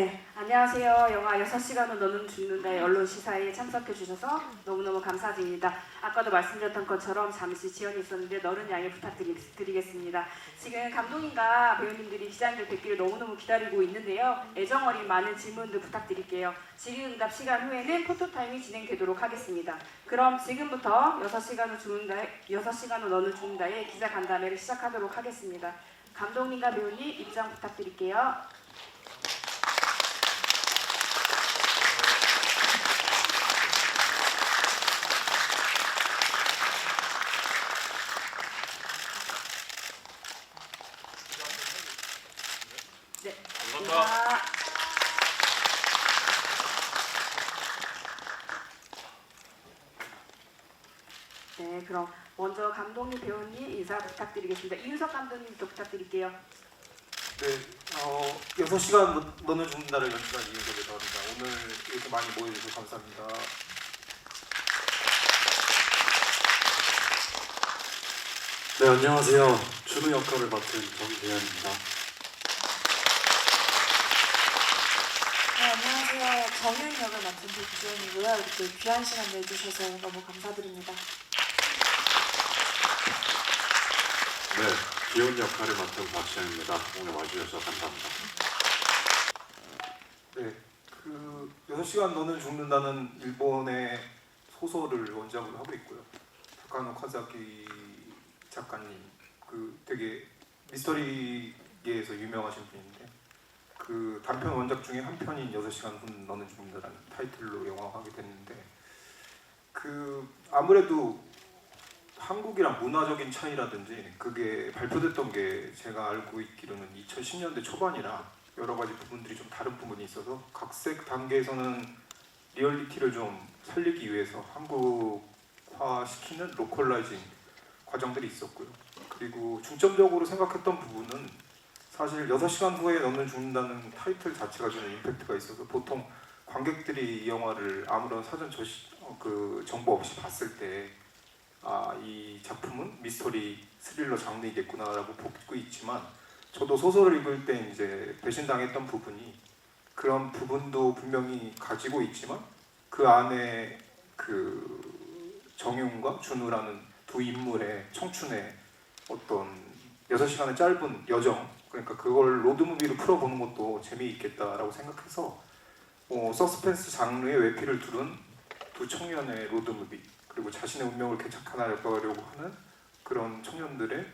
네, 안녕하세요. 영화 6시간은 너는 죽는다의 언론 시사에 참석해 주셔서 너무너무 감사드립니다. 아까도 말씀드렸던 것처럼 잠시 지연이 있었는데 너른 양해 부탁드리겠습니다. 지금 감독님과 배우님들이 기자님들 뵙기를 너무너무 기다리고 있는데요. 애정어린 많은 질문들 부탁드릴게요. 질의응답 시간 후에는 포토타임이 진행되도록 하겠습니다. 그럼 지금부터 6시간은 너는 죽는다의 기자 간담회를 시작하도록 하겠습니다. 감독님과 배우님 입장 부탁드릴게요. 네, 감사합니다. 네, 그럼 먼저 감독님, 배우님 인사 부탁드리겠습니다. 이윤석 감독님도 부탁드릴게요. 네, 6시간 너는 죽는다를 연출한 이윤석이라고 합니다. 오늘 이렇게 많이 모여주셔서 감사합니다. 네, 안녕하세요. 준우 역할을 맡은 정재현입니다. 네, 안녕하세요. 정윤 역을 맡은 백지연이고요. 이렇게 귀한 시간 내주셔서 너무 감사드립니다. 네, 기훈 역할을 맡은 박시현입니다. 오늘 와주셔서 감사합니다. 네, 6시간 너는 죽는다는 일본의 소설을 원작으로 하고 있고요. 타카노 카자키 작가님, 되게 미스터리계에서 유명하신 분인데 단편 원작 중에 한 편인 6시간 후 너는 죽는다라는 타이틀로 영화화하게 됐는데 아무래도 한국이랑 문화적인 차이라든지 그게 발표됐던 게 제가 알고 있기로는 2010년대 초반이라 여러 가지 부분들이 좀 다른 부분이 있어서 각색 단계에서는 리얼리티를 좀 살리기 위해서 한국화시키는 로컬라이징 과정들이 있었고요. 그리고 중점적으로 생각했던 부분은 사실 6시간 후에 너는 죽는다는 타이틀 자체가 주는 임팩트가 있어서 보통 관객들이 이 영화를 아무런 사전 정보 없이 봤을 때 이 작품은 미스터리 스릴러 장르이겠구나라고 보고 있지만 저도 소설을 읽을 때 이제 배신당했던 부분이 그런 부분도 분명히 가지고 있지만 그 안에 정윤과 준우라는 두 인물의 청춘의 어떤 6시간의 짧은 여정, 그러니까 그걸 로드무비로 풀어보는 것도 재미있겠다라고 생각해서 서스펜스 장르의 외피를 두른 두 청년의 로드무비, 그리고 자신의 운명을 개척하려고 하는 그런 청년들의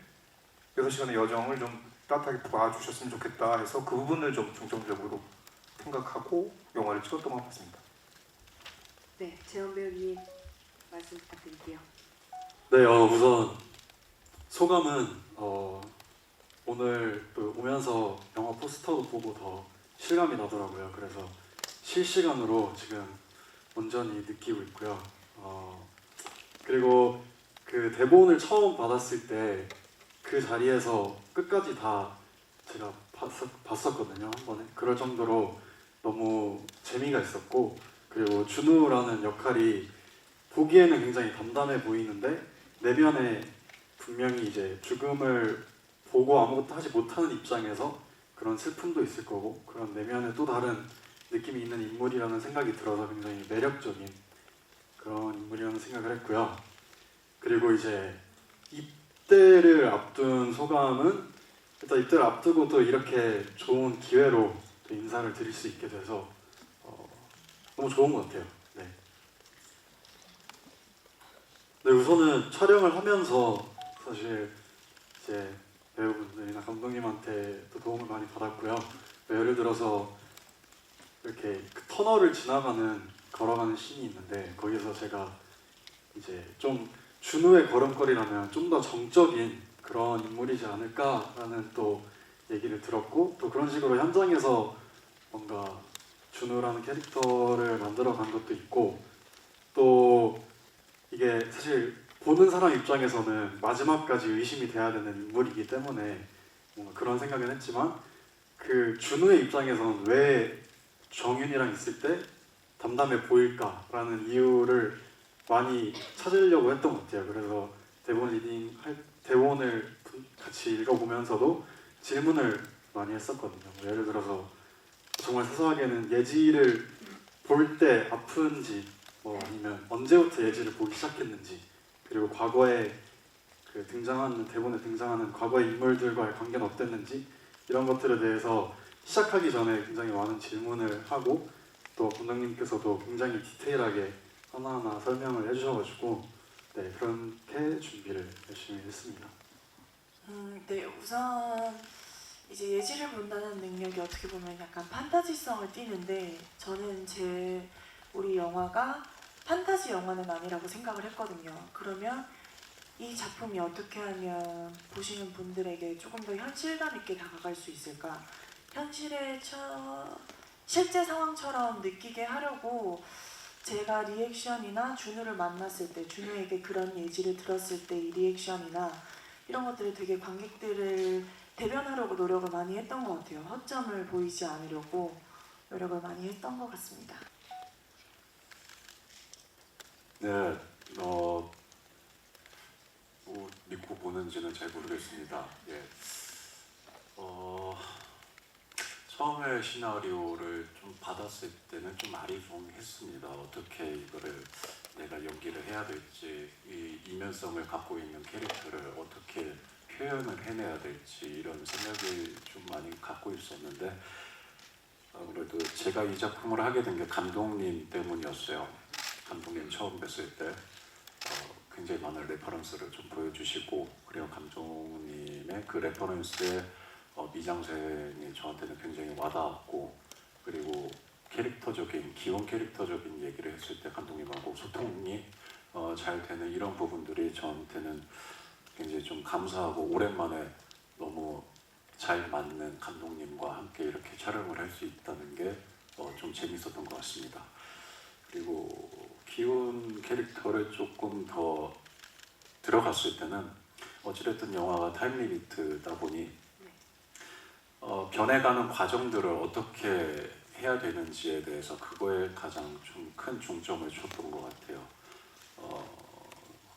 6시간의 여정을 좀 따뜻하게 봐주셨으면 좋겠다 해서 그 부분을 좀 중점적으로 생각하고 영화를 찍었던 것 같습니다. 네, 재현 배우님 말씀 부탁드릴게요. 네, 우선 소감은 오늘 오면서 영화 포스터도 보고 더 실감이 나더라고요. 그래서 실시간으로 지금 온전히 느끼고 있고요. 그리고 그 대본을 처음 받았을 때 그 자리에서 끝까지 다 제가 봤었거든요, 한 번에. 그럴 정도로 너무 재미가 있었고, 그리고 준우라는 역할이 보기에는 굉장히 담담해 보이는데 내면에 분명히 이제 죽음을 보고 아무것도 하지 못하는 입장에서 그런 슬픔도 있을 거고 그런 내면에 또 다른 느낌이 있는 인물이라는 생각이 들어서 굉장히 매력적인 그런 인물이라는 생각을 했고요. 그리고 이제 입대를 앞둔 소감은 일단 입대를 앞두고 또 이렇게 좋은 기회로 또 인사를 드릴 수 있게 돼서 너무 좋은 것 같아요. 네. 네, 우선은 촬영을 하면서 사실 이제 배우분들이나 감독님한테 또 도움을 많이 받았고요. 예를 들어서 이렇게 터널을 걸어가는 씬이 있는데 거기서 제가 이제 좀 준우의 걸음걸이라면 좀 더 정적인 그런 인물이지 않을까라는 또 얘기를 들었고 또 그런 식으로 현장에서 뭔가 준우라는 캐릭터를 만들어간 것도 있고 또 이게 사실 보는 사람 입장에서는 마지막까지 의심이 돼야 되는 인물이기 때문에 뭔가 그런 생각은 했지만 그 준우의 입장에서는 왜 정윤이랑 있을 때 담담해 보일까라는 이유를 많이 찾으려고 했던 것 같아요. 그래서 대본을 같이 읽어보면서도 질문을 많이 했었거든요. 예를 들어서 정말 사소하게는 예지를 볼 때 아픈지 뭐 아니면 언제부터 예지를 보기 시작했는지 그리고 과거에 그 등장하는 대본에 등장하는 과거의 인물들과의 관계는 어땠는지 이런 것들에 대해서 시작하기 전에 굉장히 많은 질문을 하고 또 감독님께서도 굉장히 디테일하게 하나하나 설명을 해주셔가지고 네 그렇게 준비를 열심히 했습니다. 네, 우선 이제 예지를 본다는 능력이 어떻게 보면 약간 판타지성을 띠는데 저는 우리 영화가 판타지 영화는 아니라고 생각을 했거든요. 그러면 이 작품이 어떻게 하면 보시는 분들에게 조금 더 현실감 있게 다가갈 수 있을까? 실제 상황처럼 느끼게 하려고 제가 리액션이나 준우를 만났을 때 준우에게 그런 예지를 들었을 때 이 리액션이나 이런 것들을 되게 관객들을 대변하려고 노력을 많이 했던 것 같아요. 허점을 보이지 않으려고 노력을 많이 했던 것 같습니다. 네, 뭐 믿고 보는지는 잘 모르겠습니다. 예. 처음에 시나리오를 좀 받았을 때는 좀 아리송했습니다. 어떻게 이거를 내가 연기를 해야 될지, 이 이면성을 갖고 있는 캐릭터를 어떻게 표현을 해내야 될지 이런 생각을 좀 많이 갖고 있었는데 아무래도 제가 이 작품을 하게 된 게 감독님 때문이었어요. 감독님 처음 뵀을 때 굉장히 많은 레퍼런스를 좀 보여주시고 그리고 감독님의 그 레퍼런스에 미장센이 저한테는 굉장히 와닿았고 그리고 기본 캐릭터적인 얘기를 했을 때 감독님하고 소통이 잘 되는 이런 부분들이 저한테는 굉장히 좀 감사하고 오랜만에 너무 잘 맞는 감독님과 함께 이렇게 촬영을 할 수 있다는 게 좀 재밌었던 것 같습니다. 그리고 기혼 캐릭터를 조금 더 들어갔을 때는 어찌됐든 영화가 타임리미트다 보니 변해가는 과정들을 어떻게 해야 되는지에 대해서 그거에 가장 좀 큰 중점을 줬던 것 같아요.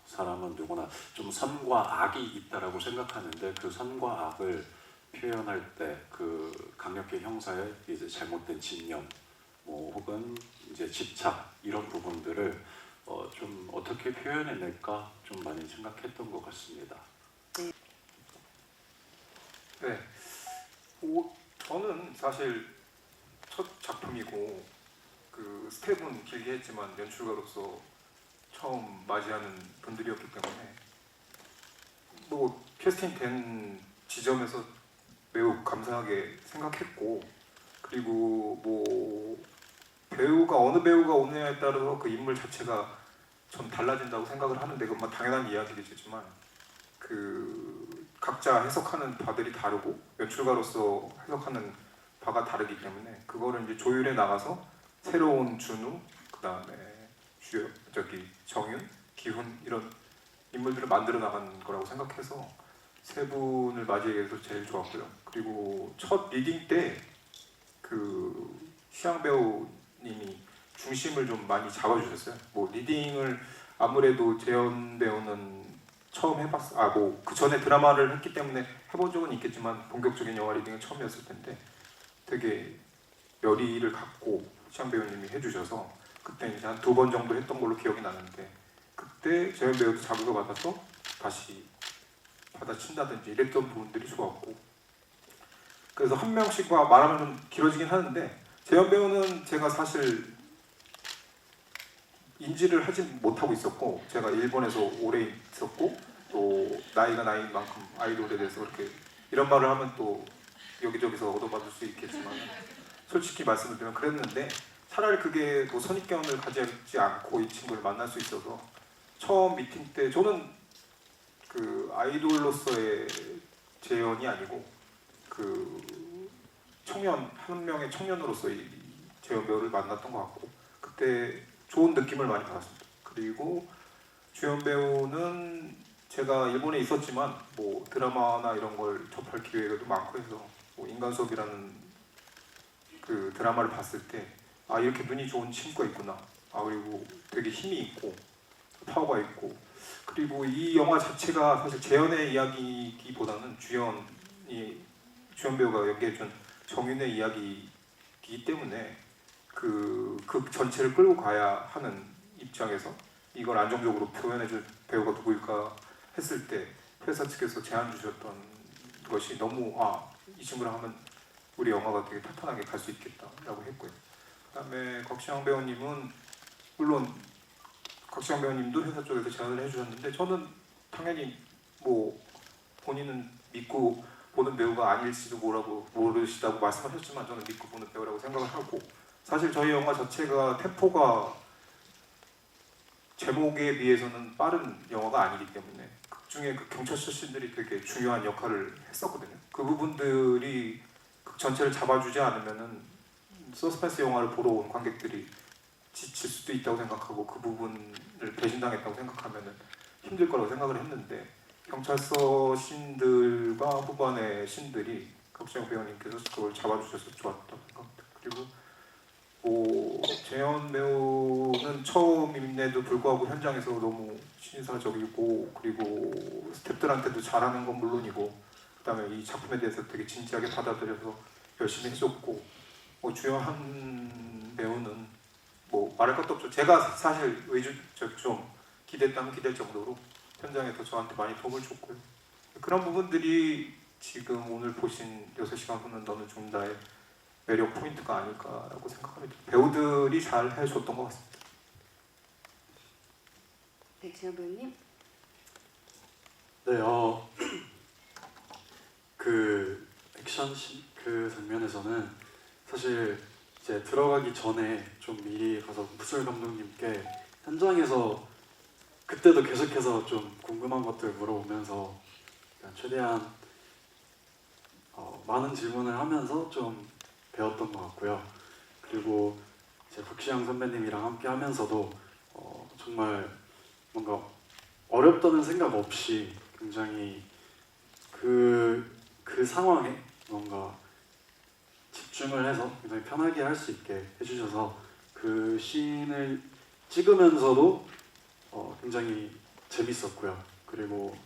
사람은 누구나 좀 선과 악이 있다라고 생각하는데 그 선과 악을 표현할 때 그 강력계 형사의 이제 잘못된 진영, 뭐 혹은 이제 집착 이런 부분들을 좀 어떻게 표현해낼까 좀 많이 생각했던 것 같습니다. 네. 저는 사실 첫 작품이고 그 스텝은 길게 했지만 연출가로서 처음 맞이하는 분들이었기 때문에 뭐 캐스팅 된 지점에서 매우 감사하게 생각했고 그리고 뭐 어느 배우가 오느냐에 따라서 그 인물 자체가 전 달라진다고 생각을 하는데 그건 뭐 당연한 이야기겠지만 그 각자 해석하는 바들이 다르고 연출가로서 해석하는 바가 다르기 때문에 그거를 이제 조율해 나가서 새로운 준우 그다음에 정윤, 기훈 이런 인물들을 만들어 나간 거라고 생각해서 세 분을 맞이해서 제일 좋았고요. 그리고 첫 리딩 때 그 시향 배우님이 중심을 좀 많이 잡아주셨어요. 뭐 리딩을 아무래도 재현 배우는 처음 뭐 그 전에 드라마를 했기 때문에 해본 적은 있겠지만 본격적인 영화 리딩은 처음이었을 텐데 되게 열의를 갖고 시향 배우님이 해주셔서 그때 이제 한 2번 정도 했던 걸로 기억이 나는데 그때 재현 배우도 자극을 받아서 다시 받아친다든지 이랬던 부분들이 좋았고 그래서 한 명씩 말하면 길어지긴 하는데 재현 배우는 제가 사실 인지를 하지 못하고 있었고 제가 일본에서 오래 있었고 또 나이가 나이인 만큼 아이돌에 대해서 그렇게 이런 말을 하면 또 여기저기서 얻어받을 수 있겠지만 솔직히 말씀을 드리면 그랬는데 차라리 그게 뭐 선입견을 가지지 않고 이 친구를 만날 수 있어서 처음 미팅 때 저는 그 아이돌로서의 재현이 아니고 그 청년 한 명의 청년으로서 이 재현 배우를 만났던 것 같고 그때 좋은 느낌을 많이 받았습니다. 그리고 주연 배우는 제가 일본에 있었지만 뭐 드라마나 이런 걸 접할 기회가 많고 해서 뭐 인간수업이라는 그 드라마를 봤을 때 아 이렇게 눈이 좋은 친구가 있구나. 아 그리고 되게 힘이 있고 파워가 있고 그리고 이 영화 자체가 사실 재현의 이야기보다는 주연 배우가 연기해준 정윤의 이야기이기 작품이기 때문에 그 전체를 끌고 가야 하는 입장에서 이걸 안정적으로 표현해줄 배우가 누구일까 했을 때 회사 측에서 제안 주셨던 것이 너무 이 친구랑 하면 우리 영화가 되게 탄탄하게 갈 수 있겠다라고 했고요. 그다음에 곽시영 배우님은 물론 곽시영 배우님도 회사 쪽에서 제안을 해주셨는데 저는 당연히 뭐 본인은 믿고 보는 배우가 아닐지도 모르시다고 말씀하셨지만 저는 믿고 보는 배우라고 생각을 하고 사실 저희 영화 자체가 템포가 제목에 비해서는 빠른 영화가 아니기 때문에 극중에 그 경찰서 씬들이 되게 중요한 역할을 했었거든요. 그 부분들이 극 전체를 잡아주지 않으면은 서스펜스 영화를 보러 온 관객들이 지칠 수도 있다고 생각하고 그 부분을 배신당했다고 생각하면은 힘들 거라고 생각을 했는데 경찰서 씬들과 후반의 씬들이 곽시영 배우님께서 그걸 잡아주셔서 좋았다고 생각합니다. 그리고 재현 배우는 처음임에도 불구하고 현장에서 너무 신사적이고 그리고 스태프들한테도 잘하는 건 물론이고 그다음에 이 작품에 대해서 되게 진지하게 받아들여서 열심히 해줬고 주연 배우는 뭐 말할 것도 없죠. 제가 사실 좀 기대했다면 기댈 정도로 현장에서 저한테 많이 도움을 줬고요. 그런 부분들이 지금 오늘 보신 6시간 후는 너는 죽는다의 매력 포인트가 아닐까라고 생각합니다. 배우들이 잘 해줬던 것 같습니다. 네, 지현 배우님. 네, 그 액션 그 장면에서는 사실 이제 들어가기 전에 좀 미리 가서 무술 감독님께 현장에서 그때도 계속해서 좀 궁금한 것들 물어보면서 최대한 많은 질문을 하면서 좀 배웠던 것 같고요. 그리고 이제 박시영 선배님이랑 함께 하면서도 정말 뭔가 어렵다는 생각 없이 굉장히 그 상황에 뭔가 집중을 해서 굉장히 편하게 할 수 있게 해주셔서 그 씬을 찍으면서도 굉장히 재밌었고요. 그리고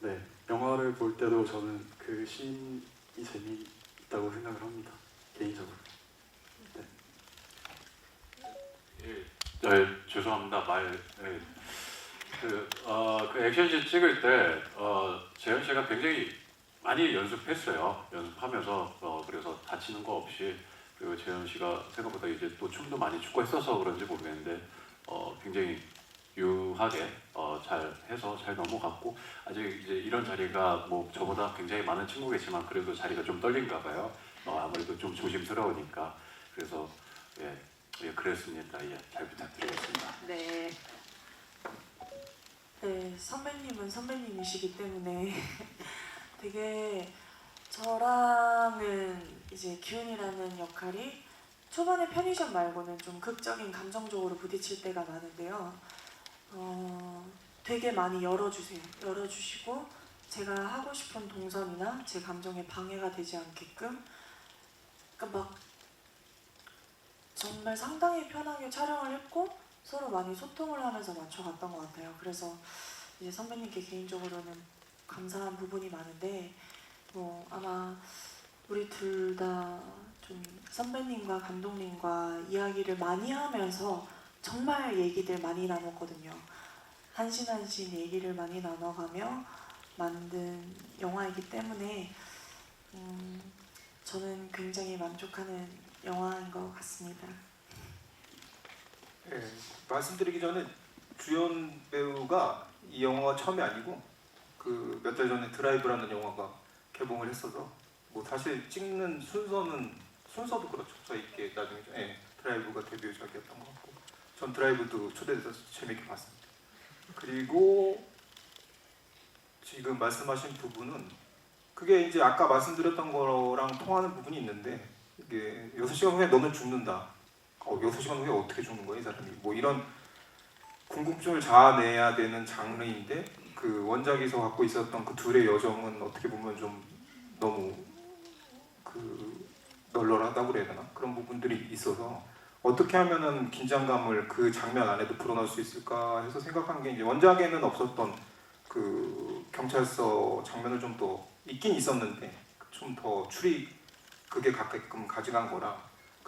네, 영화를 볼 때도 저는 그 씬이 재미있다고 생각을 합니다. 개인적으로. 죄송합니다. 그 액션씬 찍을 때 재현 씨가 굉장히 많이 연습했어요. 연습하면서 그래서 다치는 거 없이 그리고 재현 씨가 생각보다 이제 또 춤도 많이 추고 했어서 그런지 모르겠는데 굉장히 유하게 잘 해서 잘 넘어갔고 아직 이제 이런 자리가 뭐 저보다 굉장히 많은 친구겠지만 그래도 자리가 좀 떨린가 봐요. 아무래도 좀 조심스러우니까 그래서 예, 그랬습니다. 예, 잘 부탁드리겠습니다. 네. 네, 선배님은 선배님이시기 때문에 되게 저랑은 이제 기훈이라는 역할이 초반에 편의점 말고는 좀 극적인 감정적으로 부딪힐 때가 많은데요. 되게 많이 열어주시고 제가 하고 싶은 동선이나 제 감정에 방해가 되지 않게끔 그러니까 막 정말 상당히 편하게 촬영을 했고 서로 많이 소통을 하면서 맞춰갔던 것 같아요. 그래서 이제 선배님께 개인적으로는 감사한 부분이 많은데 아마 우리 둘 다 좀 선배님과 감독님과 이야기를 많이 하면서 정말 얘기들 많이 나눴거든요. 한신 한신 얘기를 많이 나눠가며 만든 영화이기 때문에 저는 굉장히 만족하는 영화인 것 같습니다. 예, 말씀드리기 전에 주연 배우가 이 영화가 처음이 아니고 그 몇 달 전에 드라이브라는 영화가 개봉을 했어서 뭐 사실 찍는 순서도 그렇죠. 저희께 나중에 드라이브가 데뷔작이었던 것 같고 전 드라이브도 초대돼서 재밌게 봤습니다. 그리고 지금 말씀하신 부분은 그게 이제 아까 말씀드렸던 거랑 통하는 부분이 있는데 이게 6시간 후에 너는 죽는다. 6시간 후에 어떻게 죽는 거야 이 사람이? 뭐 이런 궁금증을 자아내야 되는 장르인데 그 원작에서 갖고 있었던 그 둘의 여정은 어떻게 보면 좀 너무 널널하다고 그래야 되나? 그런 부분들이 있어서 어떻게 하면은 긴장감을 그 장면 안에도 불어넣을 수 있을까 해서 생각한 게 이제 원작에는 없었던 그 경찰서 장면을 좀 더 있긴 있었는데 좀 더 추리 그게 가게끔 가져간 거라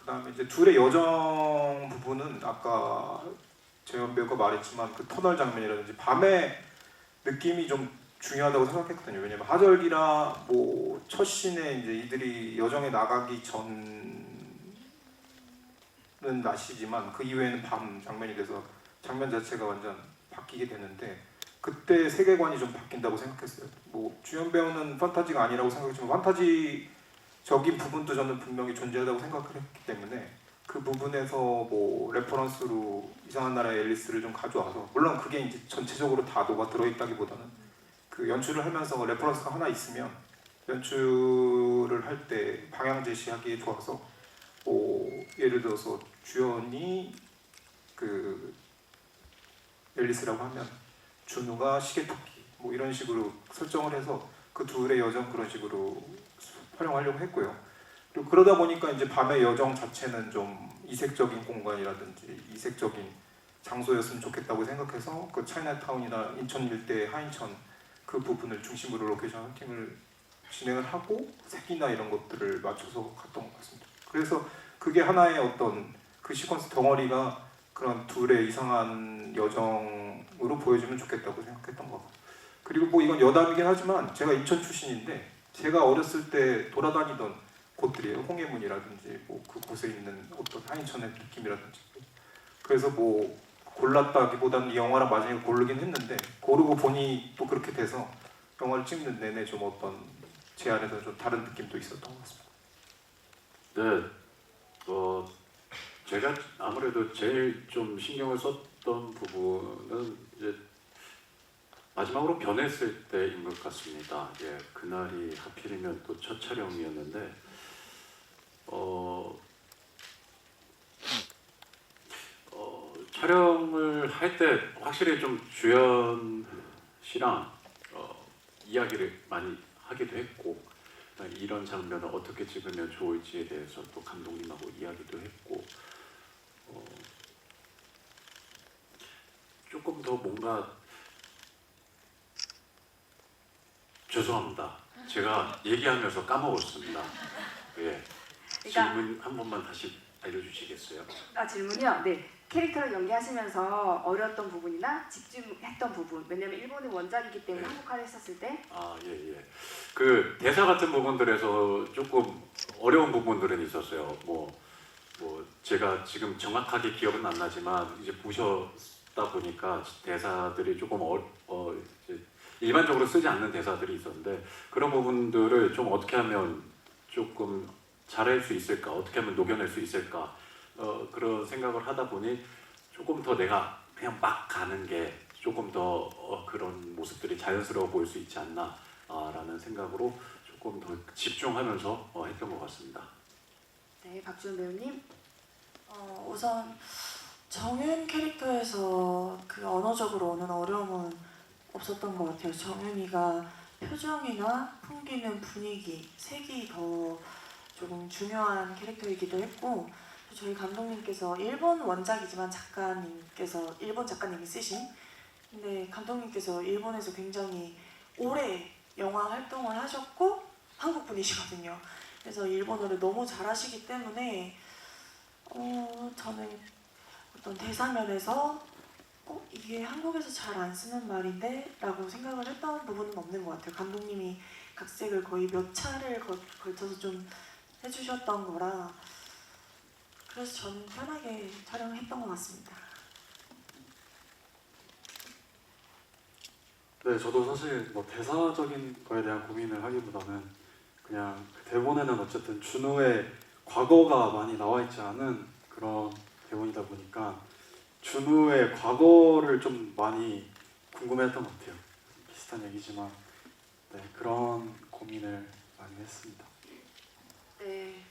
그다음에 이제 둘의 여정 부분은 아까 재현 배우가 말했지만 그 터널 장면이라든지 밤의 느낌이 좀 중요하다고 생각했거든요. 왜냐면 하절기라 뭐 첫 씬에 이제 이들이 여정에 나가기 전은 낮이지만 그 이후에는 밤 장면이 돼서 장면 자체가 완전 바뀌게 되는데 그때 세계관이 좀 바뀐다고 생각했어요. 뭐 주연 배우는 판타지가 아니라고 생각했지만 판타지적인 부분도 저는 분명히 존재하다고 생각을 했기 때문에 그 부분에서 뭐 레퍼런스로 이상한 나라의 앨리스를 좀 가져와서 물론 그게 이제 전체적으로 다 녹아 들어있다기보다는 그 연출을 하면서 레퍼런스가 하나 있으면 연출을 할 때 방향 제시하기에 좋아서 뭐 예를 들어서 주연이 그 앨리스라고 하면 준우가 시계토끼 뭐 이런 식으로 설정을 해서 그 둘의 여정 그런 식으로 활용하려고 했고요. 그리고 그러다 보니까 이제 밤의 여정 자체는 좀 이색적인 공간이라든지 이색적인 장소였으면 좋겠다고 생각해서 그 차이나타운이나 인천 일대 하인천 그 부분을 중심으로 로케이션 헌팅을 진행을 하고 색이나 이런 것들을 맞춰서 갔던 것 같습니다. 그래서 그게 하나의 어떤 그 시퀀스 덩어리가 그런 둘의 이상한 여정으로 보여주면 좋겠다고 생각했던 거고. 그리고 뭐 이건 여담이긴 하지만 제가 인천 출신인데 제가 어렸을 때 돌아다니던 곳들이에요. 홍해문이라든지 뭐 그곳에 있는 어떤 하인천의 느낌이라든지. 그래서 뭐 골랐다기보다는 이 영화랑 마지막에 고르긴 했는데 고르고 보니 또 그렇게 돼서 영화를 찍는 내내 좀 어떤 제 안에서 좀 다른 느낌도 있었던 것 같습니다. 네, 제가 아무래도 제일 좀 신경을 썼던 부분은 이제 마지막으로 변했을 때인 것 같습니다. 예, 그날이 하필이면 또 첫 촬영이었는데 촬영을 할 때 확실히 좀 주연 씨랑 이야기를 많이 하기도 했고 이런 장면을 어떻게 찍으면 좋을지에 대해서 또 감독님하고 이야기도 했고 조금 더 뭔가 죄송합니다. 제가 얘기하면서 까먹었습니다. 예. 그러니까 질문 한 번만 다시 알려주시겠어요? 질문이요. 네. 캐릭터를 연기하시면서 어려웠던 부분이나 집중했던 부분. 왜냐면 일본이 원작이기 때문에 네. 한국화를 했었을 때 예. 그 대사 같은 부분들에서 조금 어려운 부분들은 있었어요. 뭐 제가 지금 정확하게 기억은 안 나지만 이제 보셨다 보니까 대사들이 조금 이제 일반적으로 쓰지 않는 대사들이 있었는데 그런 부분들을 좀 어떻게 하면 조금 잘할 수 있을까? 어떻게 하면 녹여낼 수 있을까? 그런 생각을 하다 보니 조금 더 내가 그냥 막 가는 게 조금 더 그런 모습들이 자연스러워 보일 수 있지 않나 라는 생각으로 조금 더 집중하면서 했던 것 같습니다. 네, 박주은 배우님. 우선 정윤 캐릭터에서 그 언어적으로 오는 어려움은 없었던 것 같아요. 정윤이가 표정이나 풍기는 분위기, 색이 더 조금 중요한 캐릭터이기도 했고 저희 감독님께서 일본 원작이지만 일본 작가님이 쓰신 근데 감독님께서 일본에서 굉장히 오래 영화 활동을 하셨고 한국 분이시거든요. 그래서 일본어를 너무 잘하시기 때문에 저는 어떤 대사면에서 이게 한국에서 잘 안 쓰는 말인데 라고 생각을 했던 부분은 없는 것 같아요. 감독님이 각색을 거의 몇 차례를 걸쳐서 좀 해주셨던 거라 그래서 저는 편하게 촬영했던 것 같습니다. 네, 저도 사실 뭐 대사적인 거에 대한 고민을 하기보다는 그냥 대본에는 어쨌든 준우의 과거가 많이 나와 있지 않은 그런 대본이다 보니까 준우의 과거를 좀 많이 궁금해했던 것 같아요. 비슷한 얘기지만 네, 그런 고민을 많이 했습니다. 네,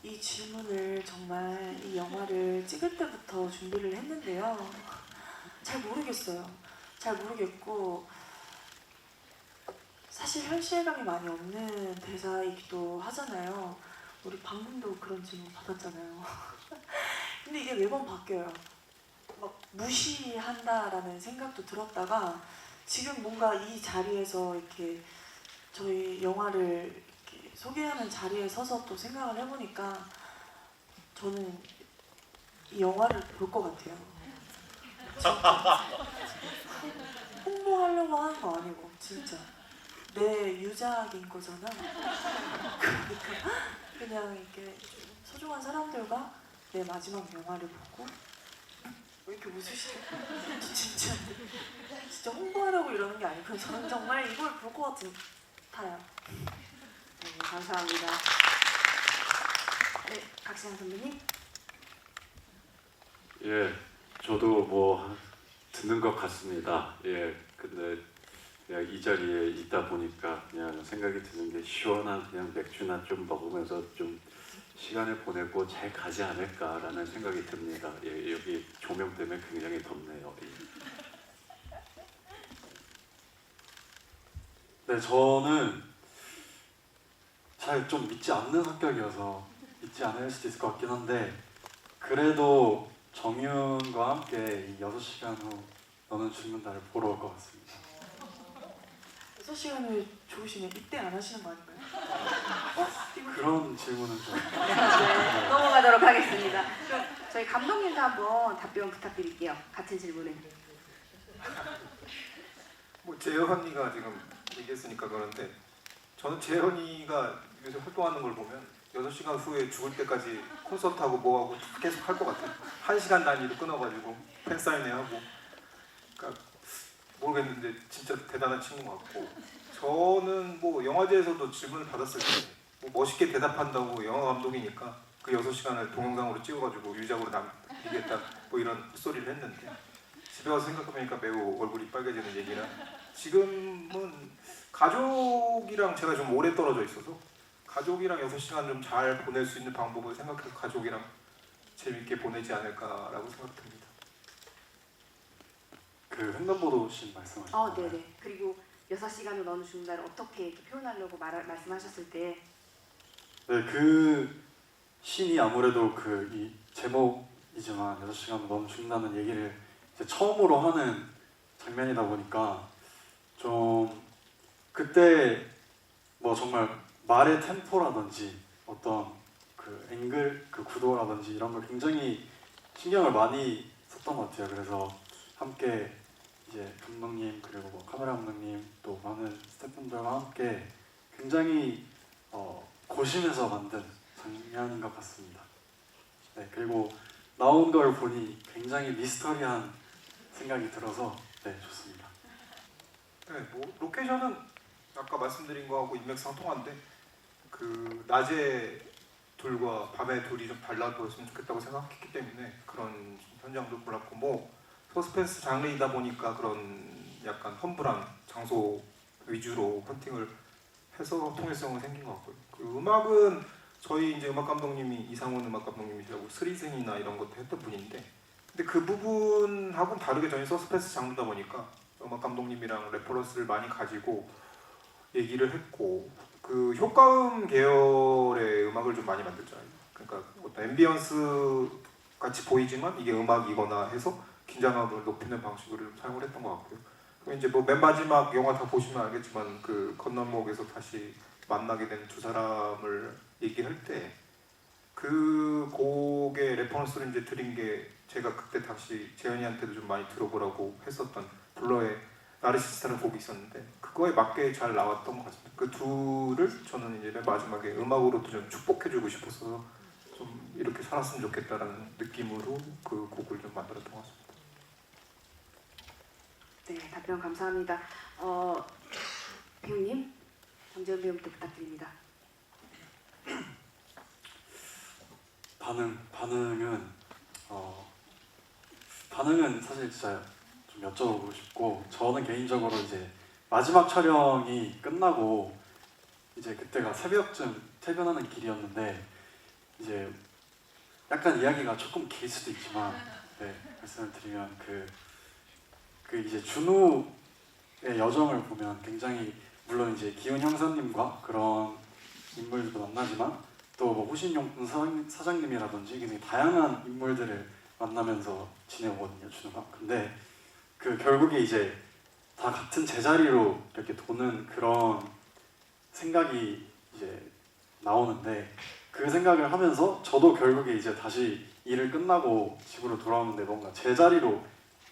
이 질문을 정말 이 영화를 찍을 때부터 준비를 했는데요. 잘 모르겠어요. 잘 모르겠고 사실 현실감이 많이 없는 대사이기도 하잖아요. 우리 방금도 그런 질문 받았잖아요. 근데 이게 매번 바뀌어요. 막 무시한다라는 생각도 들었다가 지금 뭔가 이 자리에서 이렇게 저희 영화를 이렇게 소개하는 자리에 서서 또 생각을 해보니까 저는 이 영화를 볼 것 같아요. 홍보하려고 하는 거 아니고 진짜 내 유작인 거잖아. 그러니까 그냥 이렇게 소중한 사람들과 내 마지막 영화를 보고 왜 이렇게 웃으시죠? 진짜 홍보하려고 이러는 게 아니고 저는 정말 이걸 볼 것 같아요. 네, 감사합니다. 네, 박시영 선배님. 예, 저도 뭐 듣는 것 같습니다. 예, 근데 그냥 이 자리에 있다 보니까 그냥 생각이 드는 게 시원한 그냥 맥주나 좀 먹으면서 좀 시간을 보내고 잘 가지 않을까라는 생각이 듭니다. 예, 여기 조명 때문에 굉장히 덥네요. 예. 네, 저는 잘 좀 믿지 않는 성격이어서 믿지 않을 수도 있을 것 같긴 한데 그래도 정윤과 함께 이 6시간 후 너는 죽는다를 보러 올 것 같습니다. 6시간을 좋으시면 입대 안 하시는 거 아닌가요? 그런 질문은 좀 네, 넘어가도록 하겠습니다. 그럼 저희 감독님도 한번 답변 부탁드릴게요. 같은 질문에. 뭐 재현이가 지금 얘기했으니까 그런데 저는 재현이가 요새 활동하는 걸 보면 6시간 후에 죽을 때까지 콘서트하고 뭐하고 계속 할 것 같아요. 1시간 단위로 끊어가지고 팬사인회 하고. 그러니까 모르겠는데 진짜 대단한 친구 같고 저는 뭐 영화제에서도 질문을 받았을 때 뭐 멋있게 대답한다고 영화 감독이니까 그 6시간을 동영상으로 찍어가지고 유작으로 남기겠다 뭐 이런 헛소리를 했는데 집에 와서 생각해보니까 매우 얼굴이 빨개지는 얘기라 지금은 가족이랑 제가 좀 오래 떨어져 있어서 가족이랑 6시간 좀 잘 보낼 수 있는 방법을 생각해서 가족이랑 재밌게 보내지 않을까라고 생각됩니다. 그 횡단보도 씬 말씀하셨잖아요. 네네. 그리고 6시간을 너는 죽는다를 어떻게 이렇게 표현하려고 말씀하셨을 때 네, 그 씬이 아무래도 그 이 제목이지만 6시간 너는 죽는다는 얘기를 이제 처음으로 하는 장면이다 보니까 좀 그때 뭐 정말 말의 템포라든지 어떤 그 앵글, 그 구도라든지 이런 걸 굉장히 신경을 많이 썼던 것 같아요. 그래서 함께 이제 감독님 그리고 뭐 카메라 감독님 또 많은 스태프분들과 함께 굉장히 고심해서 만든 장면인 것 같습니다. 네, 그리고 나온 걸 보니 굉장히 미스터리한 생각이 들어서 네, 좋습니다. 네, 뭐 로케이션은 아까 말씀드린 거하고 인맥상통한데 그 낮에 둘과 밤에 둘이 좀 달라보였으면 좋겠다고 생각했기 때문에 그런 현장도 골랐고 뭐 서스펜스 장르이다 보니까 그런 약간 험블한 장소 위주로 헌팅을 해서 통일성은 생긴 것 같고요. 그 음악은 저희 이제 음악 감독님이 이상훈 음악 감독님이라고 스리생이나 이런 것도 했던 분인데 근데 그 부분하고는 다르게 저희 서스펜스 장르다 보니까 음악 감독님이랑 레퍼런스를 많이 가지고 얘기를 했고 그 효과음 계열의 음악을 좀 많이 만들잖아요. 그러니까 어떤 앰비언스 같이 보이지만 이게 음악이거나 해서 긴장감을 높이는 방식으로 사용을 했던 것 같고요. 그럼 이제 뭐 맨 마지막 영화 다 보시면 알겠지만 그 건너목에서 다시 만나게 된 두 사람을 얘기할 때 그 곡의 레퍼런스를 이제 드린 게 제가 그때 다시 재현이한테도 좀 많이 들어보라고 했었던 블러의 나르시스트라는 곡이 있었는데 그거에 맞게 잘 나왔던 것 같습니다. 그 둘을 저는 이제 맨 마지막에 음악으로도 좀 축복해주고 싶어서 좀 이렇게 살았으면 좋겠다라는 느낌으로 그 곡을 좀 만들었던 것 같습니다. 네, 답변 감사합니다. 배우님, 정재훈 배우부터 부탁드립니다. 반응은 사실 진짜 좀 여쭤보고 싶고 저는 개인적으로 이제 마지막 촬영이 끝나고 이제 그때가 새벽쯤 퇴근하는 길이었는데 이제 약간 이야기가 조금 길 수도 있지만 네, 말씀을 드리면 그 이제 준우의 여정을 보면 굉장히 물론 이제 기훈 형사님과 그런 인물들도 만나지만 또 뭐 호신용품 사장님이라든지 굉장히 다양한 인물들을 만나면서 지내오거든요, 준우가. 근데 그 결국에 이제 다 같은 제자리로 이렇게 도는 그런 생각이 이제 나오는데 그 생각을 하면서 저도 결국에 이제 다시 일을 끝나고 집으로 돌아오는데 뭔가 제자리로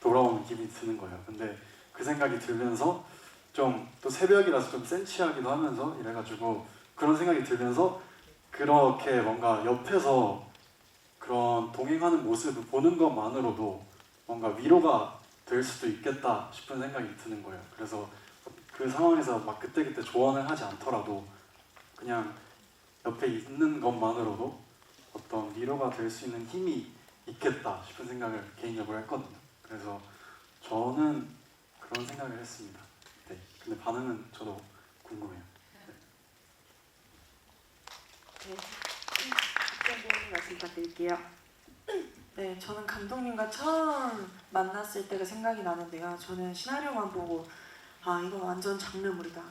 돌아오는 기분이 드는 거예요. 근데 그 생각이 들면서 좀 또 새벽이라서 좀 센치하기도 하면서 이래가지고 그런 생각이 들면서 그렇게 뭔가 옆에서 그런 동행하는 모습을 보는 것만으로도 뭔가 위로가 될 수도 있겠다 싶은 생각이 드는 거예요. 그래서 그 상황에서 막 그때그때 조언을 하지 않더라도 그냥 옆에 있는 것만으로도 어떤 위로가 될 수 있는 힘이 있겠다 싶은 생각을 개인적으로 했거든요. 그래서 저는 그런 생각을 했습니다. 네. 근데 반응은 저도 궁금해요. 네. 박정배님 말씀 부탁드릴게요. 네, 저는 감독님과 처음 만났을 때가 생각이 나는데요. 저는 시나리오만 보고 아 이거 완전 장르물이다.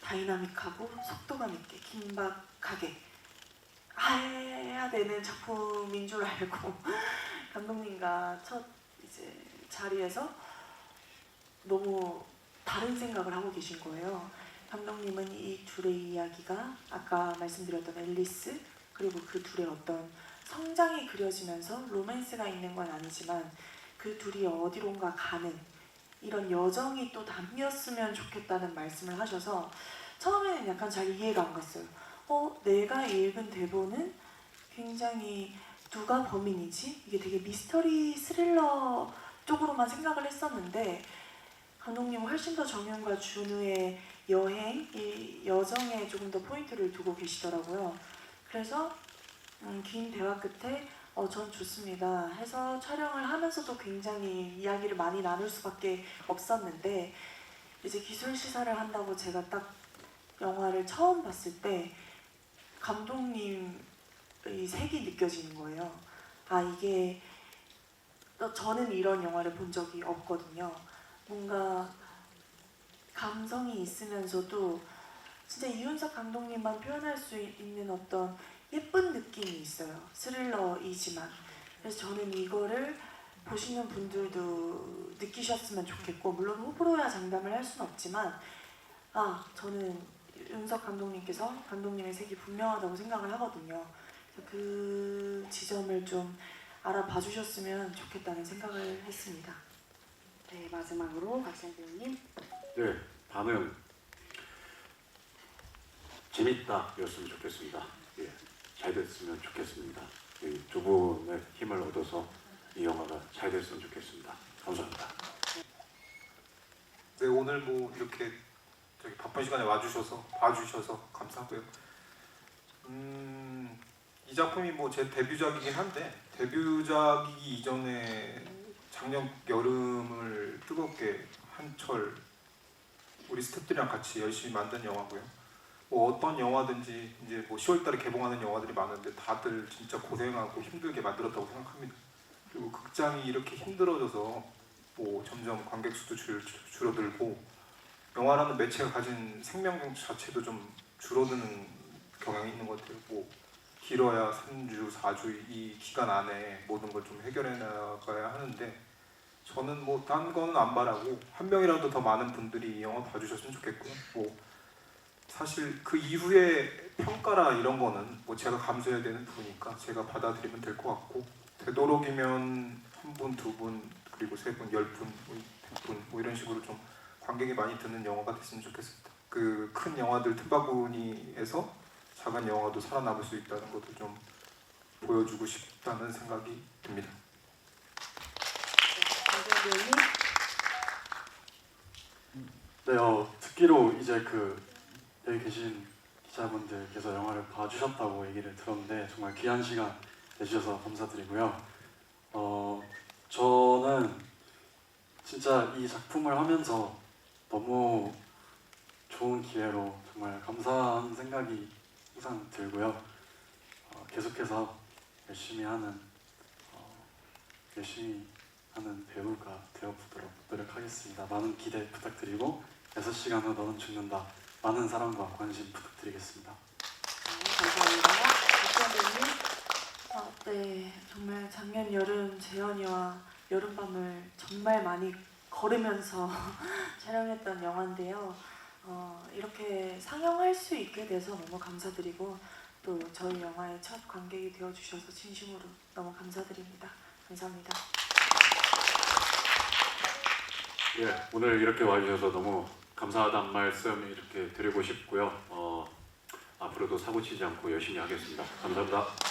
다이나믹하고 속도감 있게 긴박하게 해야 되는 작품인 줄 알고 감독님과 첫 이제 자리에서 너무 다른 생각을 하고 계신 거예요. 감독님은 이 둘의 이야기가 아까 말씀드렸던 앨리스 그리고 그 둘의 어떤 성장이 그려지면서 로맨스가 있는 건 아니지만 그 둘이 어디론가 가는 이런 여정이 또 담겼으면 좋겠다는 말씀을 하셔서 처음에는 약간 잘 이해가 안 갔어요. 내가 읽은 대본은 굉장히 누가 범인이지? 이게 되게 미스터리 스릴러 쪽으로만 생각을 했었는데 감독님은 훨씬 더 정윤과 준우의 여행, 이 여정에 조금 더 포인트를 두고 계시더라고요. 그래서 긴 대화 끝에 전 좋습니다 해서 촬영을 하면서도 굉장히 이야기를 많이 나눌 수밖에 없었는데 이제 기술 시사를 한다고 제가 딱 영화를 처음 봤을 때 감독님의 색이 느껴지는 거예요. 아 이게 저는 이런 영화를 본 적이 없거든요. 뭔가 감성이 있으면서도 진짜 이윤석 감독님만 표현할 수 있는 어떤 예쁜 느낌이 있어요. 스릴러이지만. 그래서 저는 이거를 보시는 분들도 느끼셨으면 좋겠고 물론 호불호야 장담을 할 수는 없지만 저는 윤석 감독님께서 감독님의 색이 분명하다고 생각을 하거든요. 그 지점을 좀 알아봐 주셨으면 좋겠다는 생각을 했습니다. 네, 마지막으로 박찬 배우님. 네, 반응 재밌다였으면 좋겠습니다. 예, 잘 됐으면 좋겠습니다. 이 두 분의 힘을 얻어서 이 영화가 잘 됐으면 좋겠습니다. 감사합니다. 네, 오늘 뭐 이렇게 저기 바쁜 시간에 와주셔서 봐주셔서 감사하고요. 이 작품이 뭐 제 데뷔작이긴 한데 데뷔작이기 이전에 작년 여름을 뜨겁게 한철 우리 스태프들이랑 같이 열심히 만든 영화고요. 뭐 어떤 영화든지 이제 뭐 10월달에 개봉하는 영화들이 많은데 다들 진짜 고생하고 힘들게 만들었다고 생각합니다. 그리고 극장이 이렇게 힘들어져서 뭐 점점 관객 수도 줄어들고 영화라는 매체가 가진 생명력 자체도 좀 줄어드는 경향이 있는 것 같아요. 뭐 길어야 3주, 4주 이 기간 안에 모든 걸 좀 해결해 나가야 하는데 저는 뭐 딴 거는 안 바라고 한 명이라도 더 많은 분들이 이 영화 봐주셨으면 좋겠고요. 뭐 사실 그 이후에 평가라 이런 거는 뭐 제가 감수해야 되는 부분이니까 제가 받아들이면 될 것 같고 되도록이면 1분, 2분, 그리고 3분, 10분, 100분 뭐 이런 식으로 좀 관객이 많이 드는 영화가 됐으면 좋겠습니다. 그 큰 영화들 틈바구니에서 작은 영화도 살아남을 수 있다는 것도 좀 보여주고 싶다는 생각이 듭니다. 박찬 배우님. 네, 듣기로 이제 여기 계신 기자분들께서 영화를 봐주셨다고 얘기를 들었는데 정말 귀한 시간 내주셔서 감사드리고요. 저는 진짜 이 작품을 하면서 너무 좋은 기회로 정말 감사한 생각이 항상 들고요. 계속해서 열심히 하는 배우가 되어보도록 노력하겠습니다. 많은 기대 부탁드리고 6시간 후 너는 죽는다. 많은 사랑과 관심 부탁드리겠습니다. 네, 감사합니다. 박찬 배우님. 네, 정말 작년 여름 재현이와 여름밤을 정말 많이 걸으면서 촬영했던 영화인데요. 이렇게 상영할 수 있게 돼서 너무 감사드리고 또 저희 영화의 첫 관객이 되어주셔서 진심으로 너무 감사드립니다. 감사합니다. 예, 오늘 이렇게 와주셔서 너무 감사하다는 말씀 이렇게 드리고 싶고요. 앞으로도 사고 치지 않고 열심히 하겠습니다. 감사합니다.